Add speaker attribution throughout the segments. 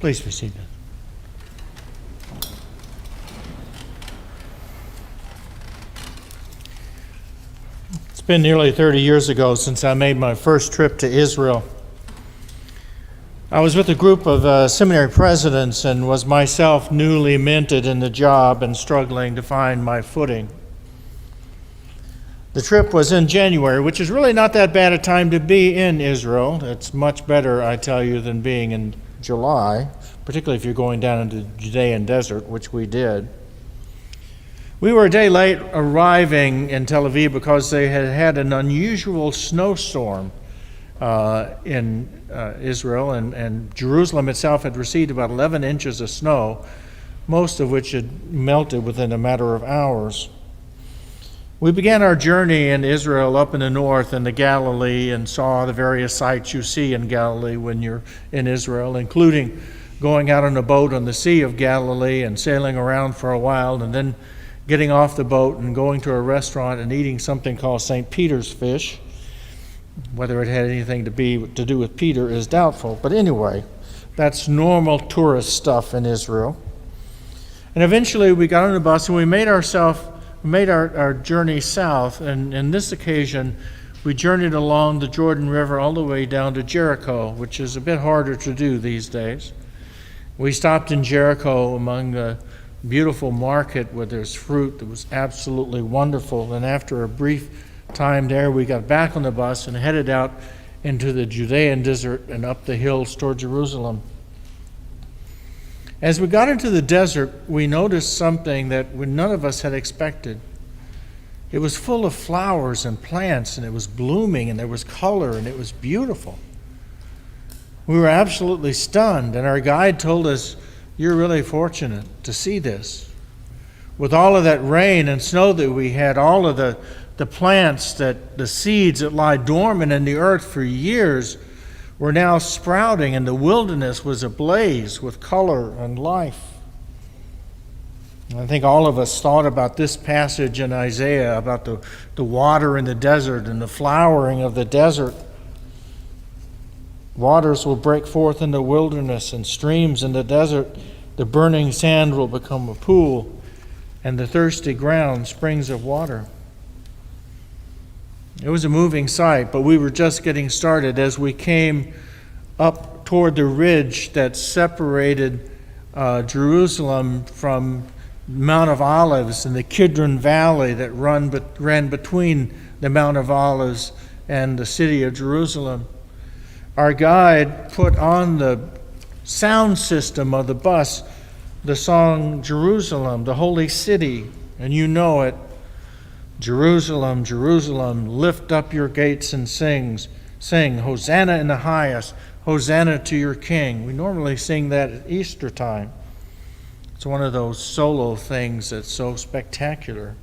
Speaker 1: Please be seated. It's been nearly 30 years ago since I made my first trip to Israel. I was with a group of seminary presidents and was myself newly minted in the job and struggling to find my footing. The trip was in January, which is really not that bad a time to be in Israel. It's much better, I tell you, than being in July, particularly if you're going down into the Judean desert, which we did. We were a day late arriving in Tel Aviv because they had had an unusual snowstorm in Israel, and Jerusalem itself had received about 11 inches of snow, most of which had melted within a matter of hours. We began our journey in Israel up in the north in the Galilee and saw the various sights you see in Galilee when you're in Israel, including going out on a boat on the Sea of Galilee and sailing around for a while and then getting off the boat and going to a restaurant and eating something called St. Peter's fish. Whether it had anything to do with Peter is doubtful. But anyway, that's normal tourist stuff in Israel. And eventually we got on the bus and we made our journey south, and in this occasion we journeyed along the Jordan River all the way down to Jericho, which is a bit harder to do these days. We stopped in Jericho among the beautiful market where there's fruit that was absolutely wonderful, and after a brief time there we got back on the bus and headed out into the Judean desert and up the hills toward Jerusalem. As we got into the desert, we noticed something that none of us had expected. It was full of flowers and plants, and it was blooming, and there was color, and it was beautiful. We were absolutely stunned, and our guide told us, "You're really fortunate to see this. With all of that rain and snow that we had, all of the plants, the seeds that lie dormant in the earth for years, were now sprouting, and the wilderness was ablaze with color and life." And I think all of us thought about this passage in Isaiah about the water in the desert and the flowering of the desert. Waters will break forth in the wilderness and streams in the desert. The burning sand will become a pool, and the thirsty ground springs of water. It was a moving sight, but we were just getting started as we came up toward the ridge that separated Jerusalem from Mount of Olives and the Kidron Valley that ran between the Mount of Olives and the city of Jerusalem. Our guide put on the sound system of the bus the song Jerusalem, the Holy City, and you know it. Jerusalem, Jerusalem, lift up your gates and sing, Hosanna in the highest, Hosanna to your King. We normally sing that at Easter time. It's one of those solo things that's so spectacular.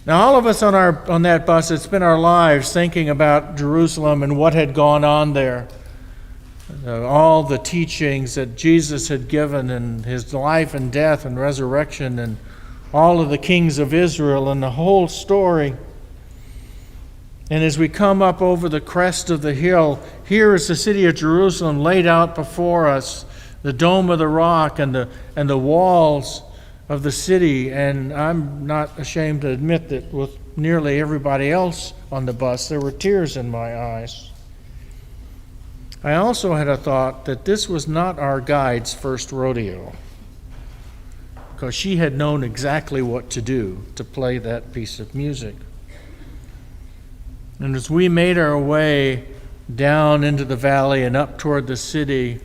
Speaker 1: Now, all of us on that bus, it's been our lives thinking about Jerusalem and what had gone on there. All the teachings that Jesus had given in his life and death and resurrection, and all of the kings of Israel and the whole story. And as we come up over the crest of the hill, here is the city of Jerusalem laid out before us, the dome of the rock and the walls of the city. And I'm not ashamed to admit that with nearly everybody else on the bus, there were tears in my eyes. I also had a thought that this was not our guide's first rodeo, because she had known exactly what to do to play that piece of music. And as we made our way down into the valley and up toward the city,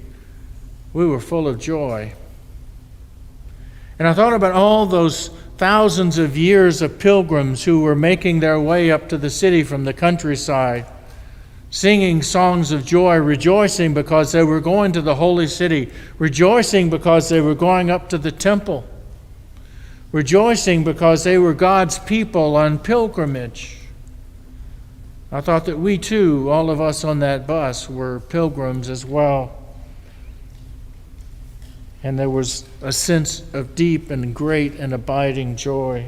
Speaker 1: we were full of joy. And I thought about all those thousands of years of pilgrims who were making their way up to the city from the countryside, singing songs of joy, rejoicing because they were going to the holy city, rejoicing because they were going up to the temple, rejoicing because they were God's people on pilgrimage. I thought that we too, all of us on that bus, were pilgrims as well. And there was a sense of deep and great and abiding joy.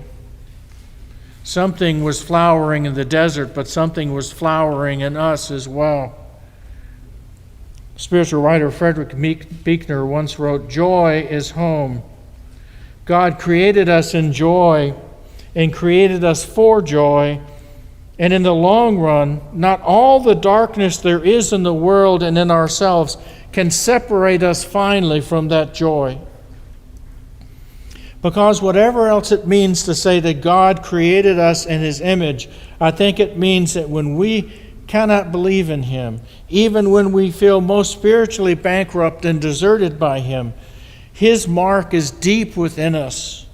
Speaker 1: Something was flowering in the desert, but something was flowering in us as well. Spiritual writer Frederick Buechner once wrote, "Joy is home." God created us in joy and created us for joy. And in the long run, not all the darkness there is in the world and in ourselves can separate us finally from that joy. Because whatever else it means to say that God created us in His image, I think it means that when we cannot believe in Him, even when we feel most spiritually bankrupt and deserted by Him, His mark is deep within us.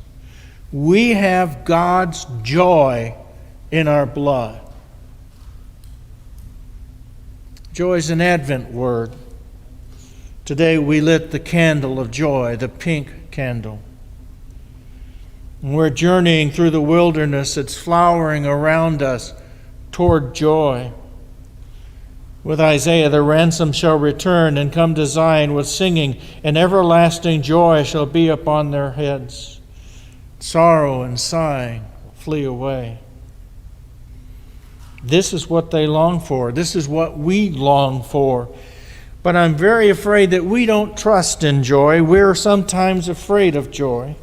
Speaker 1: We have God's joy in our blood. Joy is an Advent word. Today we lit the candle of joy, the pink candle. We're journeying through the wilderness that's flowering around us toward joy. With Isaiah, the ransom shall return and come to Zion with singing, and everlasting joy shall be upon their heads. Sorrow and sighing will flee away. This is what they long for. This is what we long for. But I'm very afraid that we don't trust in joy. We're sometimes afraid of joy.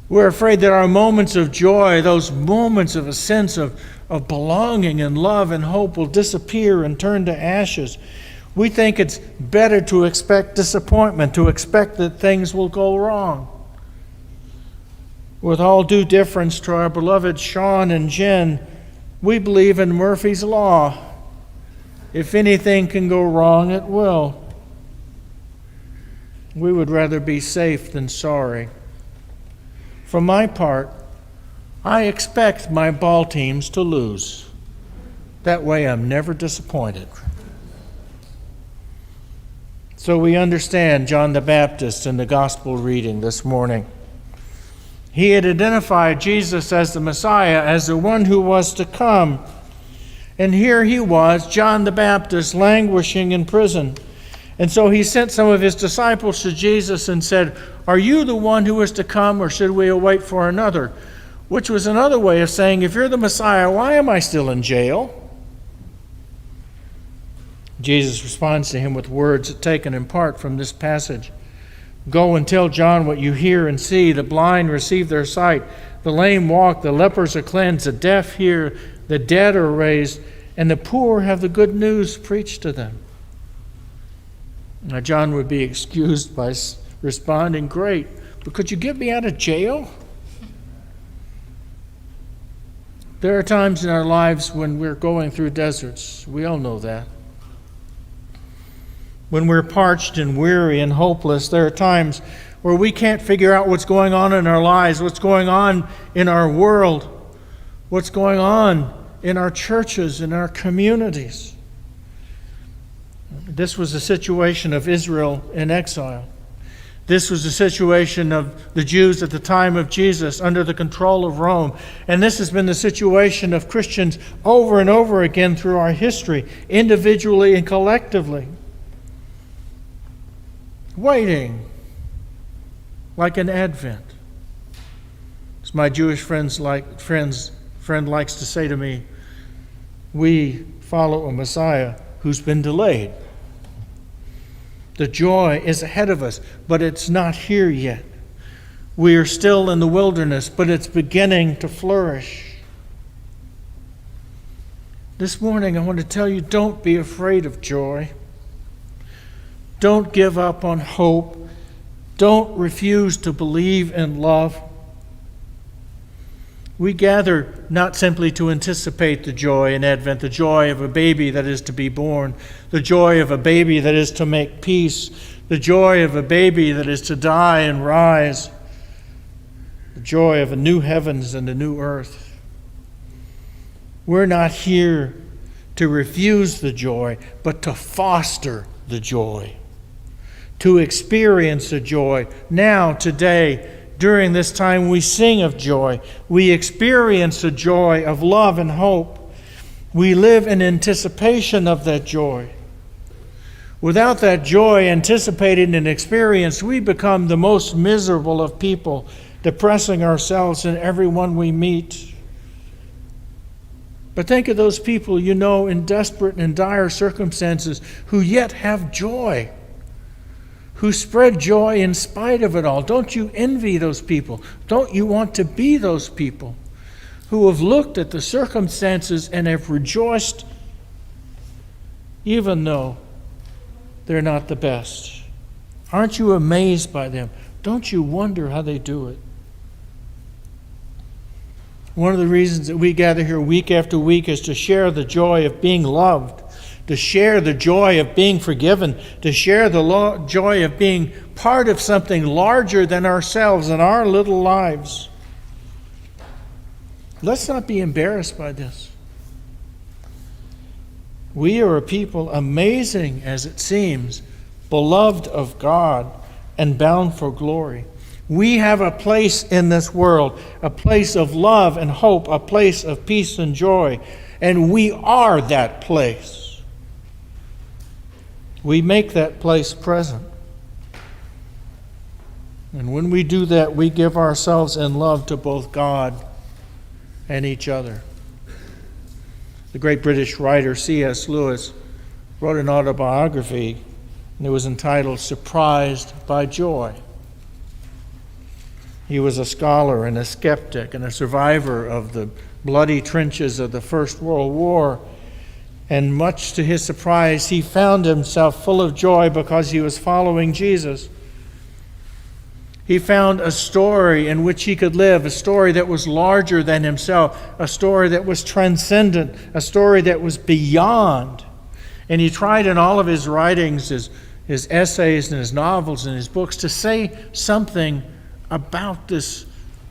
Speaker 1: We're afraid that our moments of joy, those moments of a sense of belonging and love and hope, will disappear and turn to ashes. We think it's better to expect disappointment, to expect that things will go wrong. With all due deference to our beloved Sean and Jen, we believe in Murphy's Law. If anything can go wrong, it will. We would rather be safe than sorry. For my part, I expect my ball teams to lose. That way I'm never disappointed. So we understand John the Baptist in the gospel reading this morning. He had identified Jesus as the Messiah, as the one who was to come. And here he was, John the Baptist, languishing in prison. And so he sent some of his disciples to Jesus and said, "Are you the one who is to come, or should we await for another?" Which was another way of saying, if you're the Messiah, why am I still in jail? Jesus responds to him with words taken in part from this passage. "Go and tell John what you hear and see. The blind receive their sight, the lame walk, the lepers are cleansed, the deaf hear, the dead are raised, and the poor have the good news preached to them." Now, John would be excused by responding, "Great, but could you get me out of jail?" There are times in our lives when we're going through deserts. We all know that. When we're parched and weary and hopeless, there are times where we can't figure out what's going on in our lives, what's going on in our world, what's going on in our churches, in our communities. This was the situation of Israel in exile. This was the situation of the Jews at the time of Jesus under the control of Rome. And this has been the situation of Christians over and over again through our history, individually and collectively. Waiting, like an Advent. As my Jewish friend likes to say to me, we follow a Messiah who's been delayed. The joy is ahead of us, but it's not here yet. We are still in the wilderness, but it's beginning to flourish. This morning, I want to tell you, don't be afraid of joy. Don't give up on hope. Don't refuse to believe in love. We gather not simply to anticipate the joy in Advent, the joy of a baby that is to be born, the joy of a baby that is to make peace, the joy of a baby that is to die and rise, the joy of a new heavens and a new earth. We're not here to refuse the joy, but to foster the joy, to experience the joy now, today. During this time, we sing of joy. We experience the joy of love and hope. We live in anticipation of that joy. Without that joy anticipated and experienced, we become the most miserable of people, depressing ourselves and everyone we meet. But think of those people you know in desperate and dire circumstances who yet have joy, who spread joy in spite of it all. Don't you envy those people? Don't you want to be those people who have looked at the circumstances and have rejoiced even though they're not the best? Aren't you amazed by them? Don't you wonder how they do it? One of the reasons that we gather here week after week is to share the joy of being loved, to share the joy of being forgiven, to share the joy of being part of something larger than ourselves and our little lives. Let's not be embarrassed by this. We are a people, amazing as it seems, beloved of God and bound for glory. We have a place in this world, a place of love and hope, a place of peace and joy, and we are that place. We make that place present. And when we do that, we give ourselves in love to both God and each other. The great British writer C.S. Lewis wrote an autobiography, and it was entitled Surprised by Joy. He was a scholar and a skeptic and a survivor of the bloody trenches of the First World War. And much to his surprise, he found himself full of joy because he was following Jesus. He found a story in which he could live, a story that was larger than himself, a story that was transcendent, a story that was beyond. And he tried in all of his writings, his essays and his novels and his books, to say something about this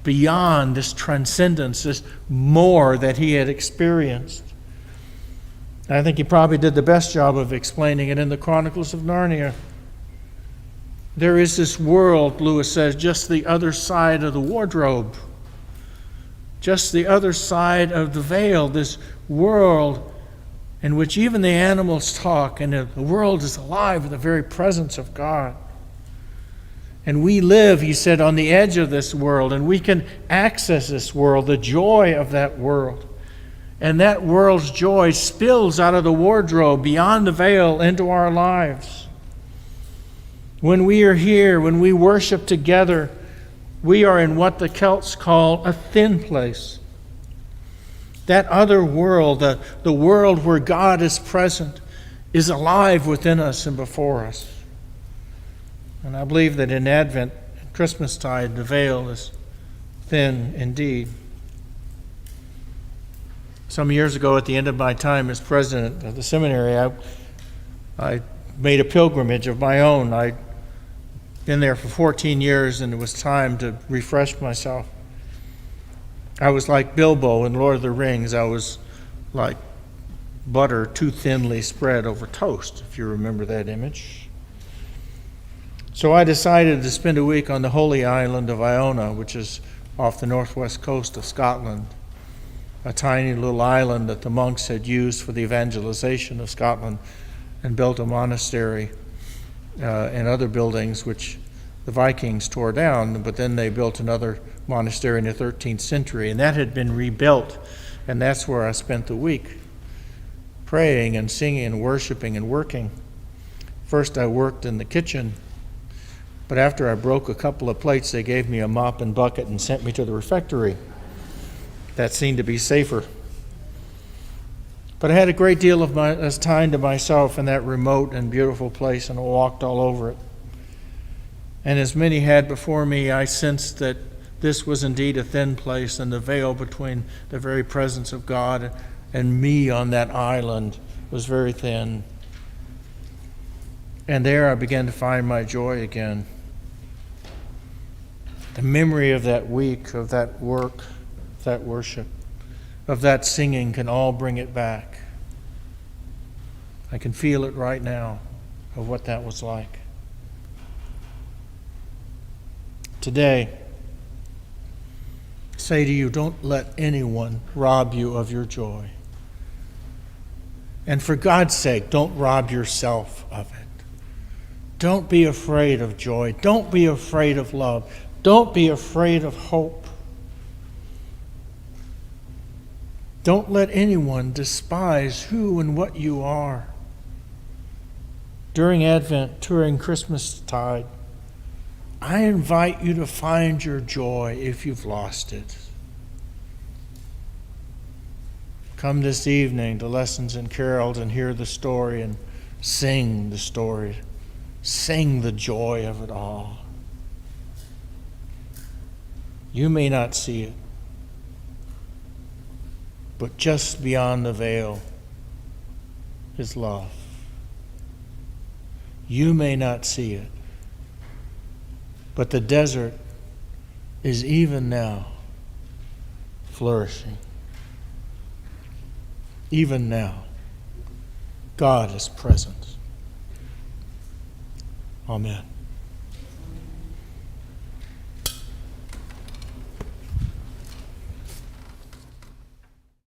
Speaker 1: beyond, this transcendence, this more that he had experienced. I think he probably did the best job of explaining it in the Chronicles of Narnia. There is this world, Lewis says, just the other side of the wardrobe, just the other side of the veil, this world in which even the animals talk, and the world is alive with the very presence of God. And we live, he said, on the edge of this world, and we can access this world, the joy of that world. And that world's joy spills out of the wardrobe, beyond the veil, into our lives. When we are here, when we worship together, we are in what the Celts call a thin place. That other world, the world where God is present, is alive within us and before us. And I believe that in Advent, at Christmastide, the veil is thin indeed. Some years ago, at the end of my time as president of the seminary, I made a pilgrimage of my own. I'd been there for 14 years, and it was time to refresh myself. I was like Bilbo in Lord of the Rings. I was like butter too thinly spread over toast, if you remember that image. So I decided to spend a week on the holy island of Iona, which is off the northwest coast of Scotland, a tiny little island that the monks had used for the evangelization of Scotland, and built a monastery and other buildings which the Vikings tore down, but then they built another monastery in the 13th century, and that had been rebuilt, and that's where I spent the week, praying and singing and worshiping and working. First I worked in the kitchen, but after I broke a couple of plates, they gave me a mop and bucket and sent me to the refectory. That seemed to be safer. But I had a great deal of time to myself in that remote and beautiful place, and I walked all over it. And as many had before me, I sensed that this was indeed a thin place, and the veil between the very presence of God and me on that island was very thin. And there I began to find my joy again. The memory of that week, of that work, of that worship, of that singing can all bring it back. I can feel it right now of what that was like. Today, I say to you, don't let anyone rob you of your joy. And for God's sake, don't rob yourself of it. Don't be afraid of joy. Don't be afraid of love. Don't be afraid of hope. Don't let anyone despise who and what you are. During Advent, during Christmastide, I invite you to find your joy if you've lost it. Come this evening to Lessons and Carols and hear the story and sing the story. Sing the joy of it all. You may not see it, but just beyond the veil is love. You may not see it, but the desert is even now flourishing. Even now, God is present. Amen.